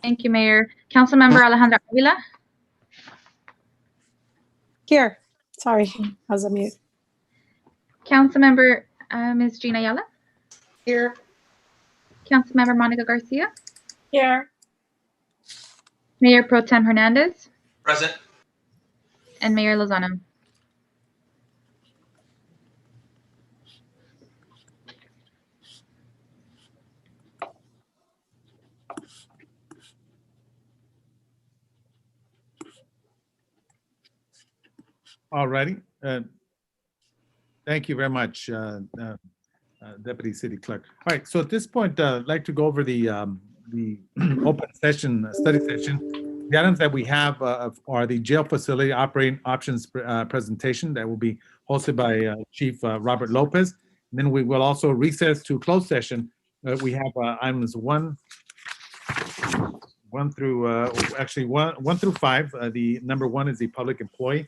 Thank you, Mayor. Councilmember Alejandra Avila. Here. Sorry, I was on mute. Councilmember Ms. Gina Ayala. Here. Councilmember Monica Garcia. Here. Mayor Pro Tem Hernandez. Present. And Mayor Lozano. All righty. Thank you very much, Deputy City Clerk. All right, so at this point, I'd like to go over the open session, study session. The items that we have are the jail facility operating options presentation that will be hosted by Chief Robert Lopez. And then we will also recess to closed session. We have items one through 5. The number 1 is the public employee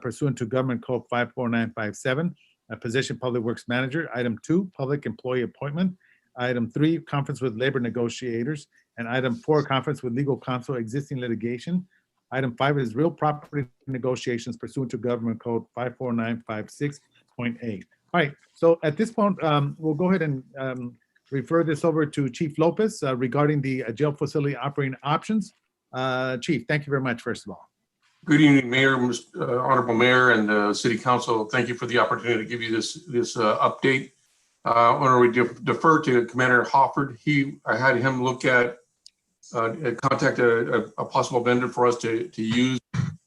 pursuant to Government Code 54957, position Public Works Manager. Item 2, public employee appointment. Item 3, conference with labor negotiators. And item 4, conference with legal counsel, existing litigation. Item 5 is real property negotiations pursuant to Government Code 54956.8. All right, so at this point, we'll go ahead and refer this over to Chief Lopez regarding the jail facility operating options. Chief, thank you very much, first of all. Good evening, Mayor, Honorable Mayor, and City Council. Thank you for the opportunity to give you this update. I want to defer to Commander Hofford. I had him look at contact a possible vendor for us to use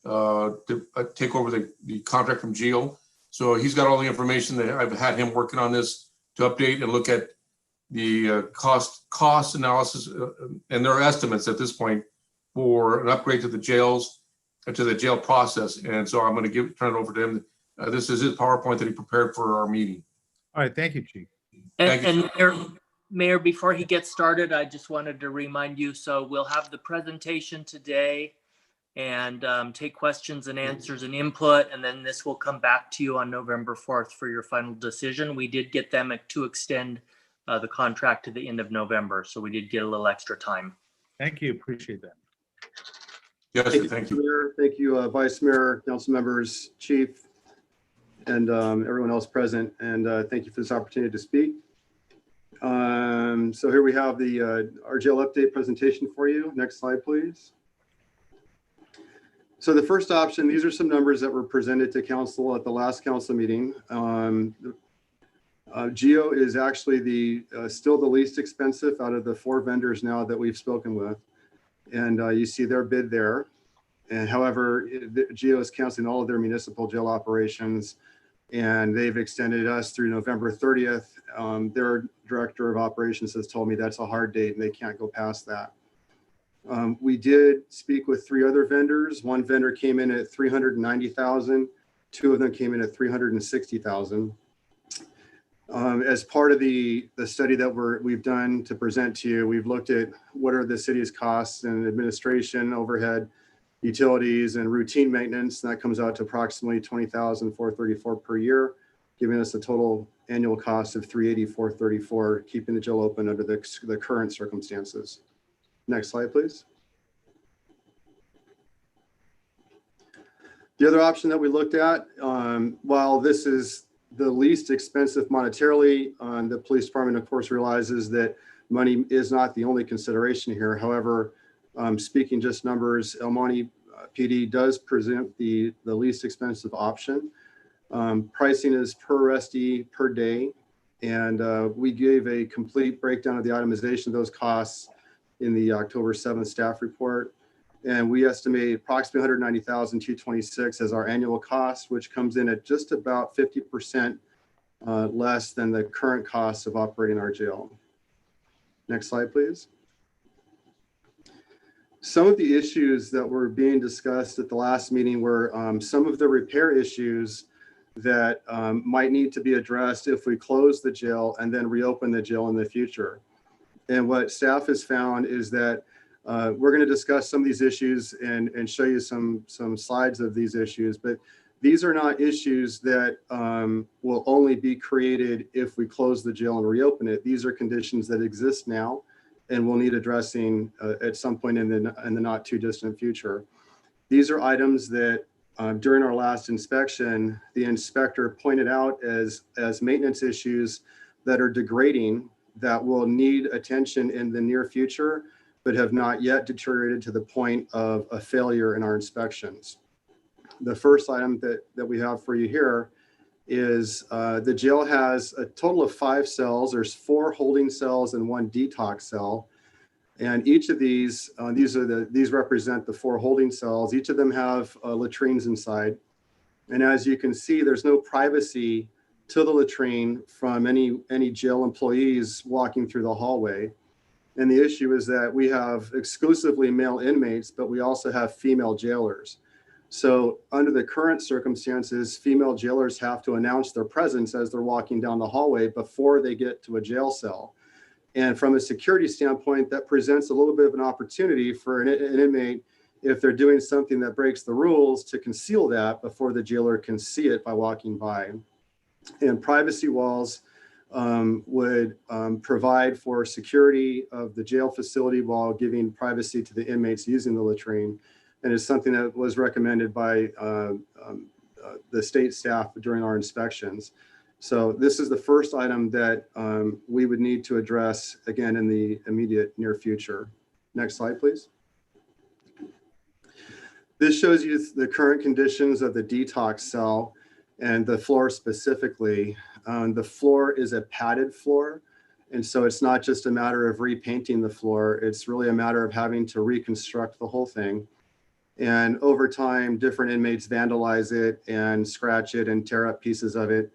to take over the contract from GEO. So he's got all the information that I've had him working on this to update and look at the cost analysis and their estimates at this point for an upgrade to the jails, to the jail process. And so I'm going to turn it over to him. This is his PowerPoint that he prepared for our meeting. All right, thank you, Chief. And Mayor, before he gets started, I just wanted to remind you, so we'll have the presentation today and take questions and answers and input, and then this will come back to you on November 4th for your final decision. We did get them to extend the contract to the end of November, so we did get a little extra time. Thank you, appreciate that. Yes, thank you. Mayor. Thank you, Vice Mayor, council members, Chief, and everyone else present. And thank you for this opportunity to speak. So here we have the our jail update presentation for you. Next slide, please. So the first option, these are some numbers that were presented to council at the last council meeting. GEO is actually still the least expensive out of the 4 vendors now that we've spoken with. And you see their bid there. And however, GEO is canceling all of their municipal jail operations, and they've extended us through November 30th. Their director of operations has told me that's a hard date and they can't go past that. We did speak with 3 other vendors. One vendor came in at $390,000. 2 of them came in at $360,000. As part of the study that we've done to present to you, we've looked at what are the city's costs and administration, overhead, utilities, and routine maintenance. And that comes out to approximately $20,434 per year, giving us a total annual cost of $384.34, keeping the jail open under the current circumstances. Next slide, please. The other option that we looked at, while this is the least expensive monetarily, the police department, of course, realizes that money is not the only consideration here. However, speaking just numbers, El Monte PD does present the least expensive option. Pricing is per arrestee per day, and we gave a complete breakdown of the itemization of those costs in the October 7th staff report. And we estimate approximately $190,226 as our annual cost, which comes in at just about 50% less than the current costs of operating our jail. Next slide, please. Some of the issues that were being discussed at the last meeting were some of the repair issues that might need to be addressed if we close the jail and then reopen the jail in the future. And what staff has found is that we're going to discuss some of these issues and show you some slides of these issues, but these are not issues that will only be created if we close the jail and reopen it. These are conditions that exist now, and will need addressing at some point in the not too distant future. These are items that during our last inspection, the inspector pointed out as maintenance issues that are degrading, that will need attention in the near future, but have not yet deteriorated to the point of a failure in our inspections. The first item that we have for you here is the jail has a total of 5 cells. There's 4 holding cells and 1 detox cell. And each of these represent the 4 holding cells. Each of them have latrines inside. And as you can see, there's no privacy to the latrine from any jail employees walking through the hallway. And the issue is that we have exclusively male inmates, but we also have female jailers. So under the current circumstances, female jailers have to announce their presence as they're walking down the hallway before they get to a jail cell. And from a security standpoint, that presents a little bit of an opportunity for an inmate, if they're doing something that breaks the rules, to conceal that before the jailer can see it by walking by. And privacy walls would provide for security of the jail facility while giving privacy to the inmates using the latrine. And it's something that was recommended by the state staff during our inspections. So this is the first item that we would need to address again in the immediate near future. Next slide, please. This shows you the current conditions of the detox cell and the floor specifically. The floor is a padded floor. And so it's not just a matter of repainting the floor. It's really a matter of having to reconstruct the whole thing. And over time, different inmates vandalize it and scratch it and tear up pieces of it.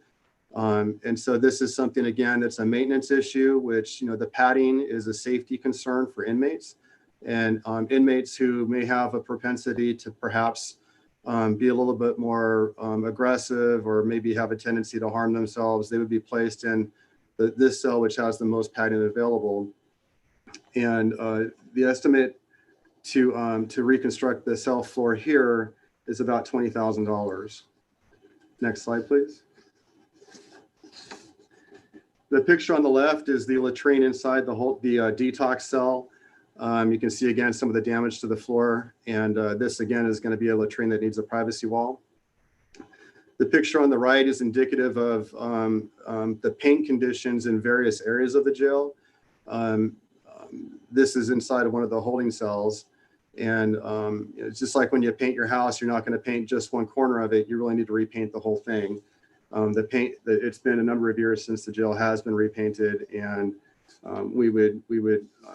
And so this is something, again, that's a maintenance issue, which, the padding is a safety concern for inmates. And inmates who may have a propensity to perhaps be a little bit more aggressive or maybe have a tendency to harm themselves, they would be placed in this cell, which has the most padding available. And the estimate to reconstruct the cell floor here is about $20,000. Next slide, please. The picture on the left is the latrine inside the detox cell. You can see again some of the damage to the floor, and this again is going to be a latrine that needs a privacy wall. The picture on the right is indicative of the paint conditions in various areas of the jail. This is inside of one of the holding cells. And it's just like when you paint your house, you're not going to paint just one corner of it. You really need to repaint the whole thing. It's been a number of years since the jail has been repainted, and we would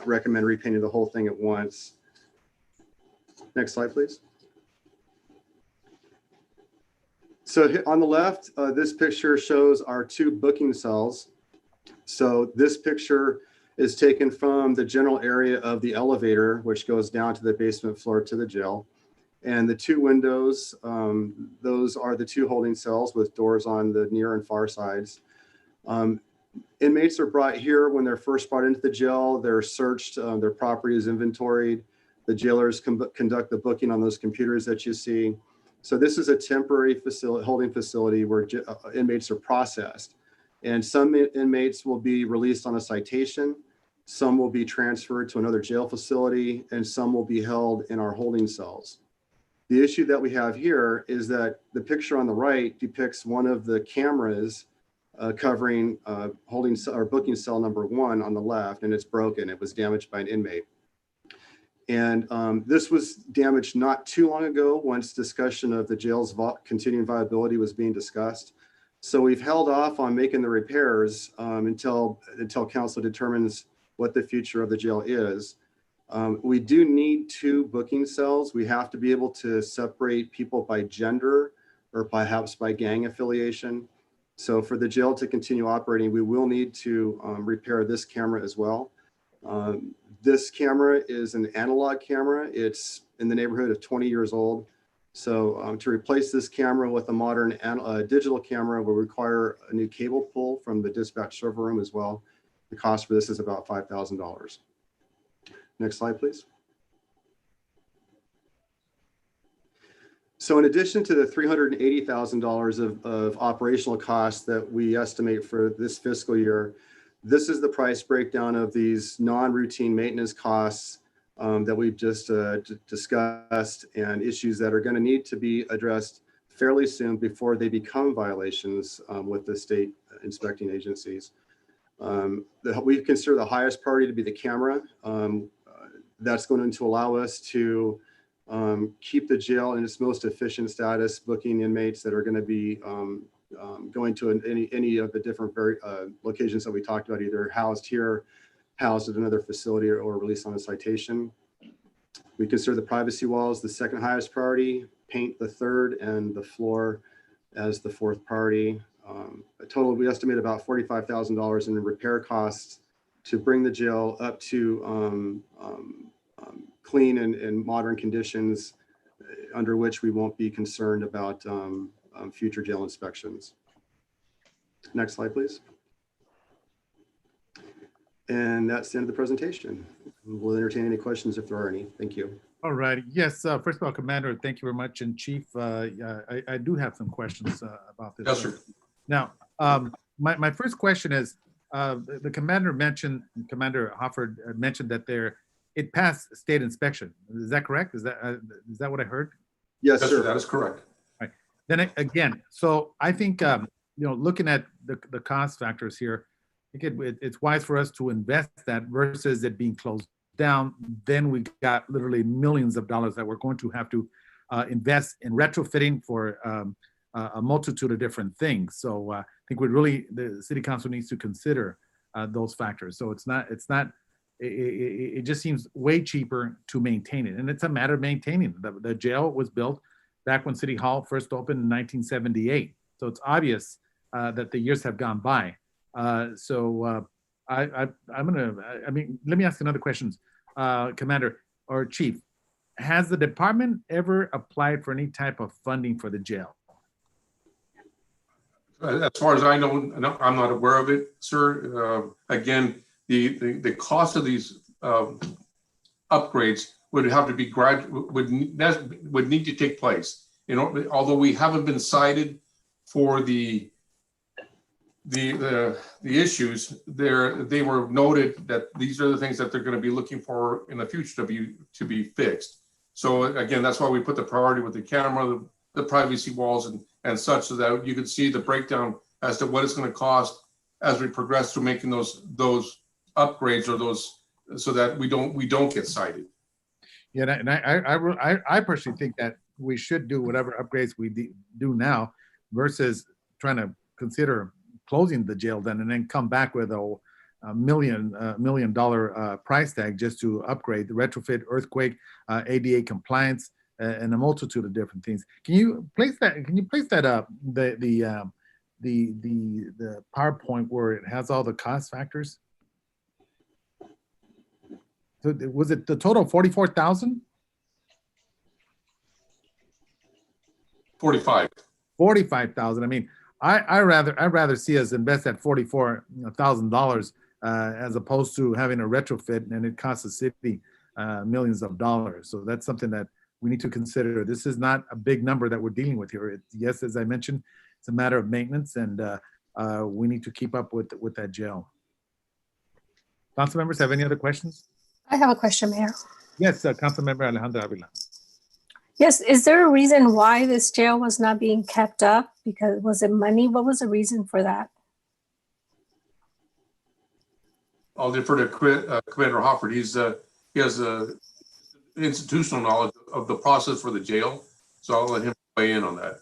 recommend repainting the whole thing at once. Next slide, please. So on the left, this picture shows our 2 booking cells. So this picture is taken from the general area of the elevator, which goes down to the basement floor to the jail. And the 2 windows, those are the 2 holding cells with doors on the near and far sides. Inmates are brought here when they're first brought into the jail. They're searched, their property is inventoried. The jailers conduct the booking on those computers that you see. So this is a temporary holding facility where inmates are processed. And some inmates will be released on a citation. Some will be transferred to another jail facility, and some will be held in our holding cells. The issue that we have here is that the picture on the right depicts one of the cameras covering booking cell number 1 on the left, and it's broken. It was damaged by an inmate. And this was damaged not too long ago once discussion of the jail's continuing viability was being discussed. So we've held off on making the repairs until council determines what the future of the jail is. We do need 2 booking cells. We have to be able to separate people by gender or perhaps by gang affiliation. So for the jail to continue operating, we will need to repair this camera as well. This camera is an analog camera. It's in the neighborhood of 20 years old. So to replace this camera with a modern digital camera will require a new cable pull from the dispatch server room as well. The cost for this is about $5,000. Next slide, please. So in addition to the $380,000 of operational costs that we estimate for this fiscal year, This is the price breakdown of these non-routine maintenance costs that we've just discussed, and issues that are going to need to be addressed fairly soon before they become violations with the state inspecting agencies. We consider the highest priority to be the camera. That's going to allow us to keep the jail in its most efficient status, booking inmates that are going to be going to any of the different locations that we talked about, either housed here, housed at another facility, or released on a citation. We consider the privacy walls the second highest priority, paint the third, and the floor as the fourth priority. A total, we estimate about $45,000 in repair costs to bring the jail up to clean and modern conditions under which we won't be concerned about future jail inspections. Next slide, please. And that's the end of the presentation. We'll entertain any questions if there are any. Thank you. All right. Yes. First of all, Commander, thank you very much. And Chief, I do have some questions about this. Yes, sir. Now, my first question is, the Commander mentioned, Commander Hofford mentioned that it passed state inspection. Is that correct? Is that what I heard? Yes, Yes, sir. sir, that is correct. Right. Then again, so I think, looking at the cost factors here, I think it's wise for us to invest that versus it being closed down. Then we got literally millions of dollars that we're going to have to invest in retrofitting for a multitude of different things. So I think the City Council needs to consider those factors. So it just seems way cheaper to maintain it. And it's a matter of maintaining. The jail was built back when City Hall first opened in 1978. So it's obvious that the years have gone by. Let me ask another question, Commander or Chief. Has the department ever applied for any type of funding for the jail? As far as I know, no, I'm not aware of it, sir. Again, the cost of these upgrades would have to be would need to take place. Although we haven't been cited for the issues, they were noted that these are the things that they're going to be looking for in the future to be fixed. So again, that's why we put the priority with the camera, the privacy walls, and such, so that you can see the breakdown as to what it's going to cost as we progress through making those upgrades, or those, so that we don't get cited. Yeah, and I personally think that we should do whatever upgrades we do now versus trying to consider closing the jail then and then come back with a $1 million price tag just to upgrade the retrofit, earthquake, ADA compliance, and a multitude of different things. Can you place that up, the PowerPoint where it has all the cost factors? So was it the total 44,000? 45,000. I mean, I'd rather see us invest that $44,000 as opposed to having a retrofit and it costs the city millions of dollars. So that's something that we need to consider. This is not a big number that we're dealing with here. Yes, as I mentioned, it's a matter of maintenance, and we need to keep up with that jail. Council members have any other questions? I have a question, Mayor. Yes, Council Member Alejandra Avila. Yes, is there a reason why this jail was not being kept up? Because was it money? What was the reason for that? I'll defer to Commander Hofford. He has institutional knowledge of the process for the jail, so I'll let him weigh in on that.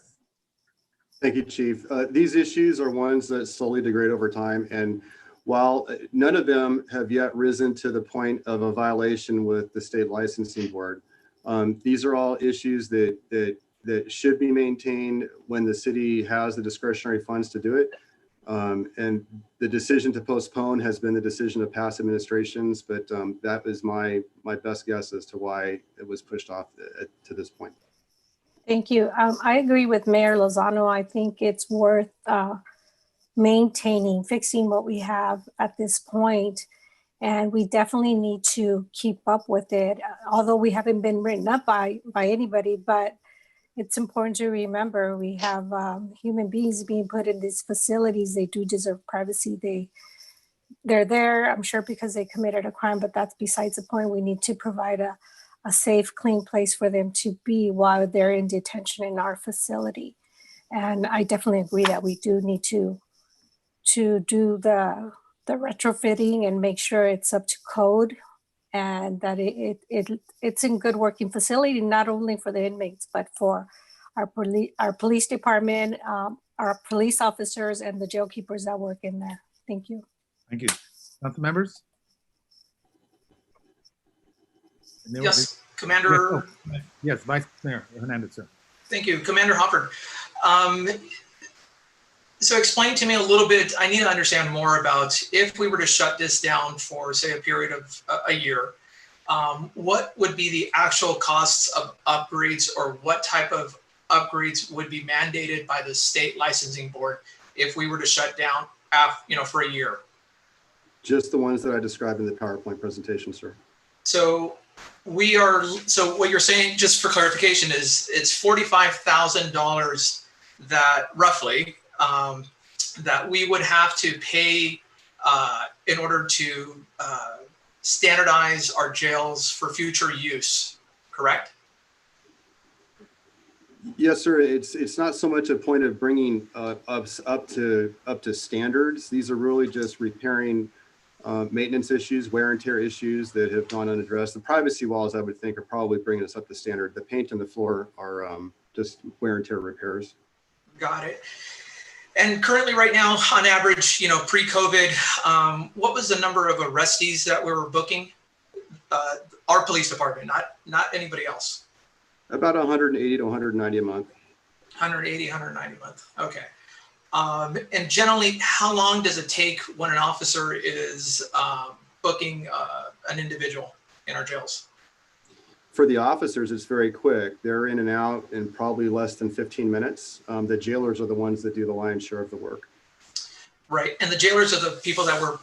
Thank you, Chief. These issues are ones that slowly degrade over time, and while none of them have yet risen to the point of a violation with the state licensing board, these are all issues that should be maintained when the city has the discretionary funds to do it. And the decision to postpone has been the decision of past administrations, but that is my best guess as to why it was pushed off to this point. Thank you. I agree with Mayor Lozano. I think it's worth maintaining, fixing what we have at this point. And we definitely need to keep up with it, although we haven't been written up by anybody. But it's important to remember we have human beings being put in these facilities. They do deserve privacy. they're there, I'm sure, because they committed a crime, but that's besides the point. We need to provide a safe, clean place for them to be while they're in detention in our facility. And I definitely agree that we do need to do the retrofitting and make sure it's up to code, and that it's in good working facility, not only for the inmates, but for our police department, our police officers, and the jail keepers that work in there. Thank you. Thank you. Council members? Yes, Commander. Yes, Vice Mayor Hernandez, sir. Thank you, Commander Hofford. So explain to me a little bit, I need to understand more about if we were to shut this down for, say, a period of a year, what would be the actual costs of upgrades, or what type of upgrades would be mandated by the state licensing board if we were to shut down for a year? Just the ones that I described in the PowerPoint presentation, sir. So what you're saying, just for clarification, is it's $45,000 that roughly that we would have to pay in order to standardize our jails for future use, correct? Yes, sir. It's not so much a point of bringing us up to standards. These are really just repairing maintenance issues, wear and tear issues that have gone unaddressed. The privacy walls, I would think, are probably bringing us up to standard. The paint on the floor are just wear and tear repairs. Got it. And currently, right now, on average, pre-COVID, what was the number of arrestees that we were booking? Our police department, not anybody else. About 180 to 190 a month. 180, 190 a month. Okay. And generally, how long does it take when an officer is booking an individual in our jails? For the officers, it's very quick. They're in and out in probably less than 15 minutes. The jailers are the ones that do the lion's share of the work. Right. And the jailers are the people that we're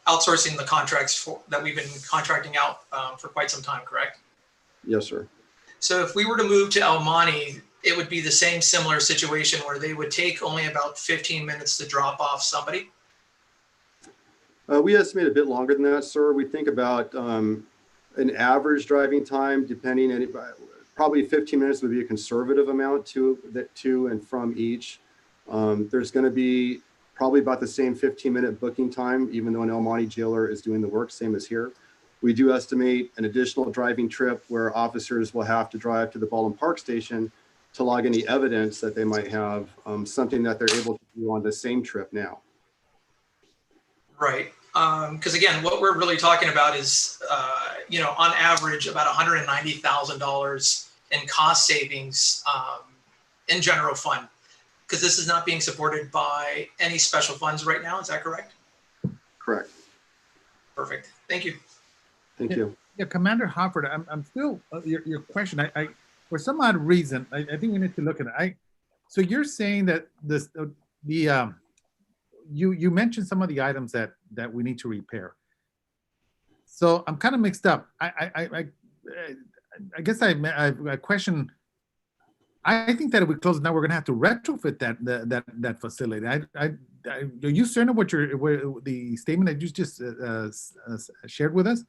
outsourcing the contracts for, that we've been contracting out for quite some time, correct? Yes, sir. So if we were to move to El Monte, it would be the same similar situation where they would take only about 15 minutes to drop off somebody? We estimate a bit longer than that, sir. We think about an average driving time, probably 15 minutes would be a conservative amount to and from each. There's going to be probably about the same 15-minute booking time, even though an El Monte jailer is doing the work, same as here. We do estimate an additional driving trip where officers will have to drive to the Baldwin Park station to log any evidence that they might have, something that they're able to do on the same trip now. Right. Because again, what we're really talking about is, on average, about $190,000 in cost savings in general fund, because this is not being supported by any special funds right now. Is that correct? Correct. Perfect. Thank you. Thank you. Yeah, Commander Hofford, I'm still your question. I for some odd reason, I think we need to look at it. So you're saying that you mentioned some of the items that we need to repair. So I'm kind of mixed up. I guess I question. I think that if we close it now, we're going to have to retrofit that facility. Are you certain of the statement that you just shared with us,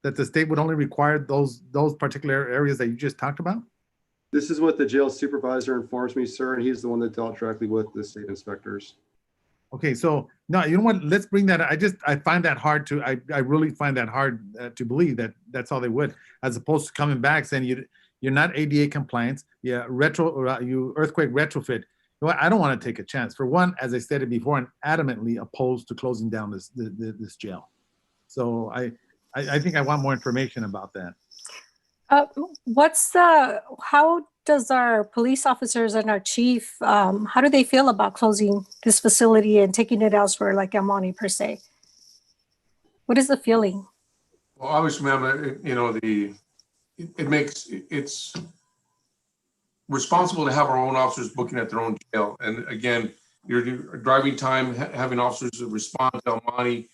that the state would only require those particular areas that you just talked about? This is what the jail supervisor informs me, sir, and he's the one that dealt directly with the state inspectors. Okay, so no, you know what? Let's bring that. I find that hard to. I really find that hard to believe that that's all they would, as opposed to coming back saying you're not ADA compliant. Yeah, you earthquake retrofit. You know what? I don't want to take a chance. For one, as I stated before, I'm adamantly opposed to closing down this jail. So I think I want more information about that. How does our police officers and our chief, how do they feel about closing this facility and taking it elsewhere, like El Monte per se? What is the feeling? Well, obviously, ma'am, it's responsible to have our own officers booking at their own jail. And again, your driving time, having officers respond to El Monte,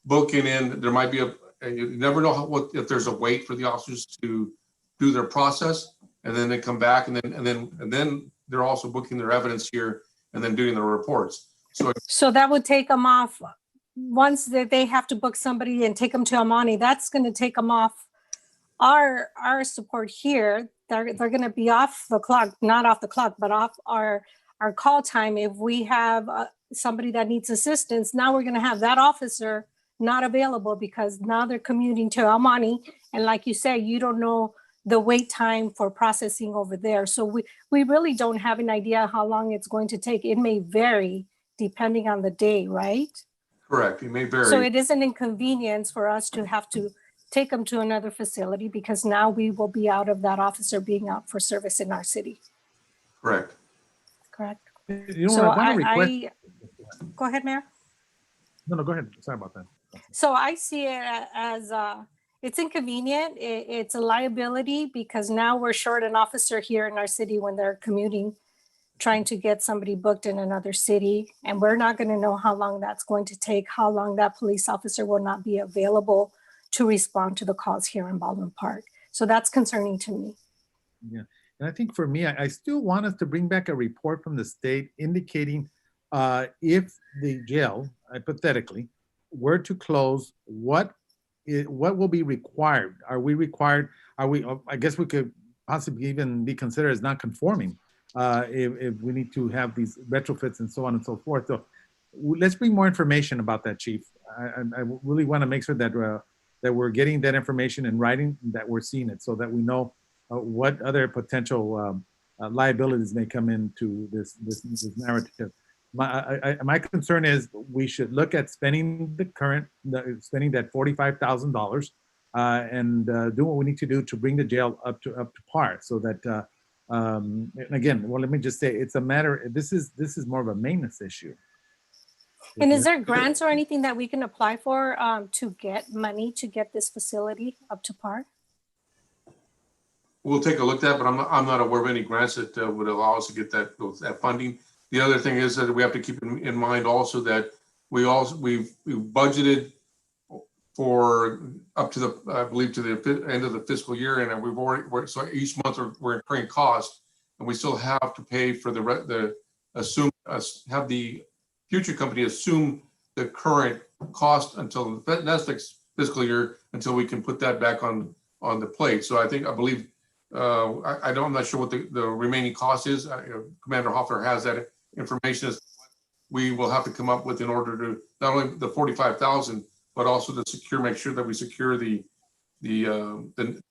booking in, there might be you never know if there's a wait for the officers to do their process, and then they come back, and then they're also booking their evidence here and then doing the reports. So that would take them off once they have to book somebody and take them to Amani, that's going to take them off our support here. They're going to be off the clock, not off the clock, but off our call time. If we have somebody that needs assistance, now we're going to have that officer not available because now they're commuting to Amani. And like you said, you don't know the wait time for processing over there. So we really don't have an idea how long it's going to take. It may vary depending on the day, right? Correct. It may vary. So it is an inconvenience for us to have to take them to another facility because now we will be out of that officer being out for service in our city. Correct. Correct. You know, So what I want to request. go ahead, Mayor. No, go ahead. Sorry about that. So I see it as it's inconvenient. It's a liability because now we're short an officer here in our city when they're commuting, trying to get somebody booked in another city. And we're not going to know how long that's going to take, how long that police officer will not be available to respond to the calls here in Baldwin Park. So that's concerning to me. Yeah. And I think for me, I still want us to bring back a report from the state indicating if the jail, hypothetically, were to close, what will be required? Are we required? I guess we could possibly even be considered as non-conforming if we need to have these retrofits and so on and so forth. So let's bring more information about that, Chief. I really want to make sure that that we're getting that information in writing, that we're seeing it, so that we know what other potential liabilities may come into this narrative. My concern is we should look at spending spending that $45,000 and do what we need to do to bring the jail up to par, so that and again, well, let me just say, it's a matter. This is more of a maintenance issue. And is there grants or anything that we can apply for to get money to get this facility up to par? We'll take a look at that, but I'm not aware of any grants that would allow us to get that funding. The other thing is that we have to keep in mind also that we've budgeted for up to the, I believe, to the end of the fiscal year, and we've already, so each month we're incurring cost, and we still have to pay for have the future company assume the current cost until the next fiscal year, until we can put that back on the plate. So I believe I'm not sure what the remaining cost is. Commander Hoffler has that information. As we will have to come up with in order to not only the 45,000, but also to make sure that we secure the other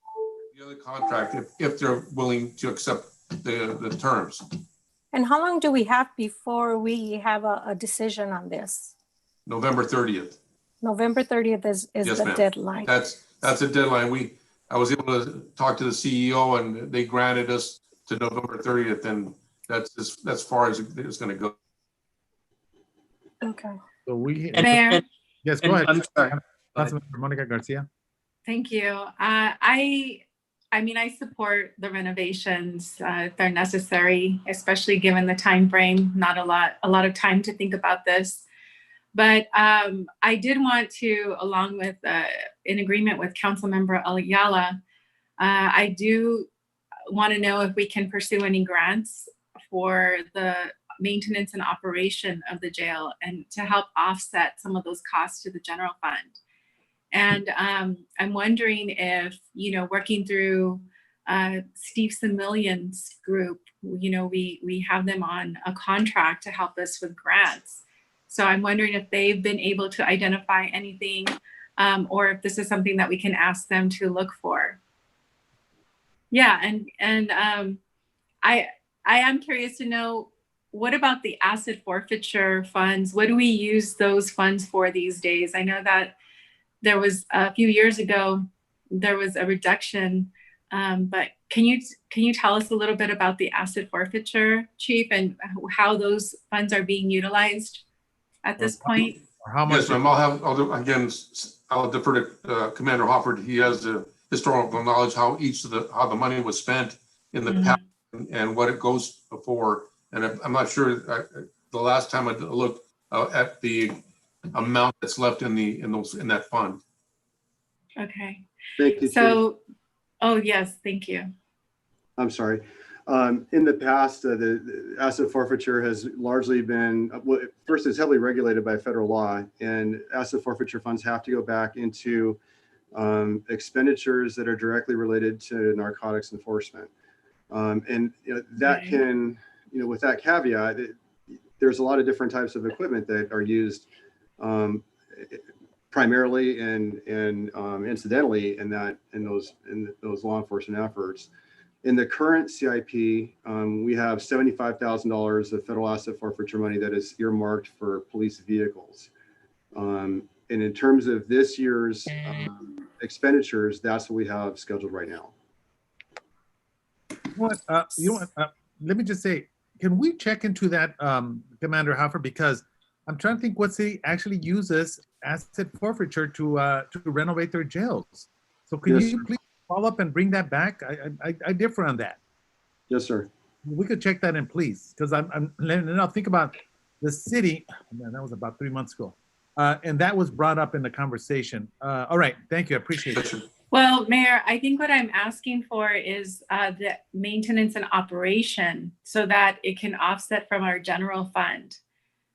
contract if they're willing to accept the terms. And how long do we have before we have a decision on this? November 30th. November 30th is Yes, the ma'am. deadline. That's a deadline. I was able to talk to the CEO, and they granted us to November 30th, and that's as far as it's going to go. Okay. So Mayor. Yes, go ahead. I'm sorry. Councilmember Monica Garcia. Thank you. I mean, I support the renovations. They're necessary, especially given the time frame. Not a lot of time to think about this. But I did want to, along with, in agreement with Councilmember Ayala, I do want to know if we can pursue any grants for the maintenance and operation of the jail and to help offset some of those costs to the general fund. And I'm wondering if, working through Steve Similian's group, we have them on a contract to help us with grants. So I'm wondering if they've been able to identify anything or if this is something that we can ask them to look for. Yeah, and I am curious to know, what about the asset forfeiture funds? What do we use those funds for these days? I know that there was a few years ago, there was a reduction, but can you tell us a little bit about the asset forfeiture, Chief, and how those funds are being utilized at this point? How much? Yes, ma'am. I'll defer to Commander Hofford. He has the historical knowledge how the money was spent in the past and what it goes for. And I'm not sure the last time I looked at the amount that's left in that fund. Okay. Thank you, Chief. So, oh yes, thank you. I'm sorry. In the past, the asset forfeiture has largely been, first, it's heavily regulated by federal law, and asset forfeiture funds have to go back into expenditures that are directly related to narcotics enforcement. And that can, with that caveat, there's a lot of different types of equipment that are used primarily and incidentally in those law enforcement efforts. In the current CIP, we have $75,000 of federal asset forfeiture money that is earmarked for police vehicles. And in terms of this year's expenditures, that's what we have scheduled right now. Let me just say, can we check into that, Commander Hoffer? Because I'm trying to think what city actually uses asset forfeiture to renovate their jails. So could you please follow up and bring that back? I differ on that. Yes, sir. We could check that in, please, because I'm now think about the city. Man, that was about 3 months ago, and that was brought up in the conversation. All right, thank you. I appreciate it. Well, Mayor, I think what I'm asking for is the maintenance and operation so that it can offset from our general fund.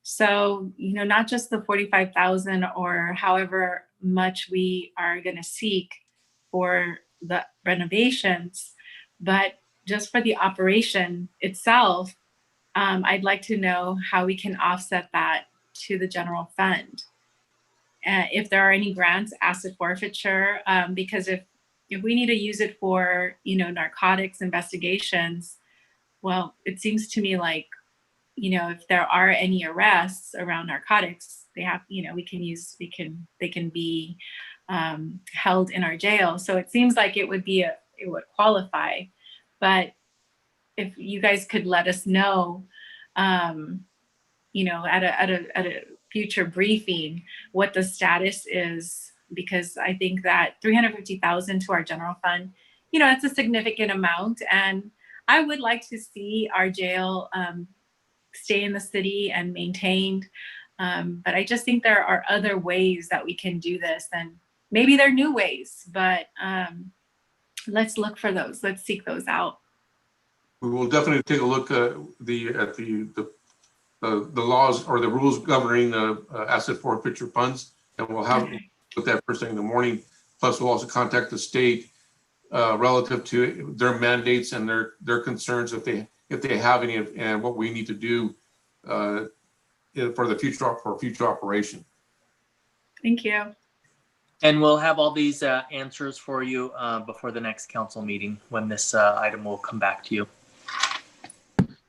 So, not just the 45,000 or however much we are going to seek for the renovations, but just for the operation itself, I'd like to know how we can offset that to the general fund. If there are any grants, asset forfeiture, because if we need to use it for, narcotics investigations, well, it seems to me like, if there are any arrests around narcotics, they have, they can be held in our jail. So it seems like it would qualify. But if you guys could let us know, at a future briefing, what the status is, because I think that 350,000 to our general fund, it's a significant amount, and I would like to see our jail stay in the city and maintained. But I just think there are other ways that we can do this, and maybe they're new ways, but let's look for those. Let's seek those out. We will definitely take a look at the laws or the rules governing asset forfeiture funds, and we'll have with that first thing in the morning. Plus, we'll also contact the state relative to their mandates and their concerns if they have any, and what we need to do for future operation. Thank you. And we'll have all these answers for you before the next council meeting when this item will come back to you.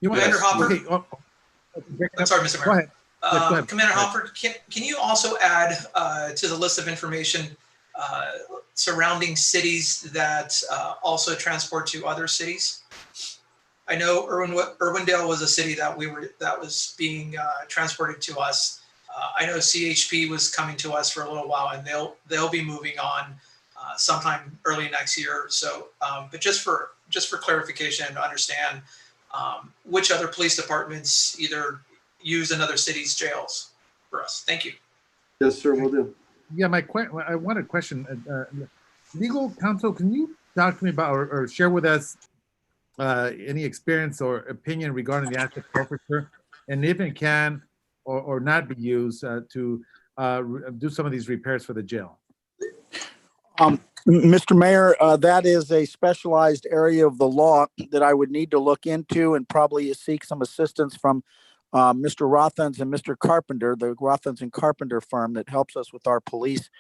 Commander Hopper. Okay. I'm sorry, Mr. Mayor. Go ahead. Go ahead. Commander Hopper, can you also add to the list of information surrounding cities that also transport to other cities? I know Irwindale was a city that was being transported to us. I know CHP was coming to us for a little while, and they'll be moving on sometime early next year. So, but just for clarification and to understand which other police departments either use another city's jails for us. Thank you. Yes, sir, we'll do. Yeah, I want a question. Legal counsel, can you talk to me about or share with us any experience or opinion regarding the asset forfeiture, and if it can or not be used to do some of these repairs for the jail? Mr. Mayor, that is a specialized area of the law that I would need to look into and probably seek some assistance from Mr. Rothens and Mr. Carpenter, the Rothens and Carpenter firm that helps us with our police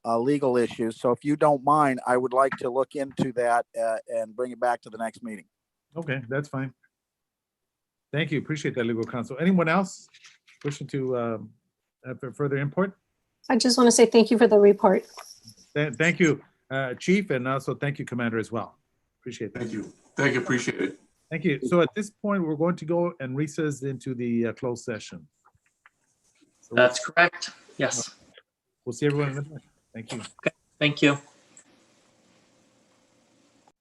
legal issues. So if you don't mind, I would like to look into that and bring it back to the next meeting. Okay, that's fine. Thank you. Appreciate that, legal counsel. Anyone else wishing to have further input? I just want to say thank you for the report. Thank you, Chief, and also thank you, Commander, as well. Appreciate that. Thank you. Thank you. Appreciate it. Thank you. So at this point, we're going to go and recess into the closed session. So That's correct. Yes. We'll see everyone in a minute. Thank you. Okay. Thank you.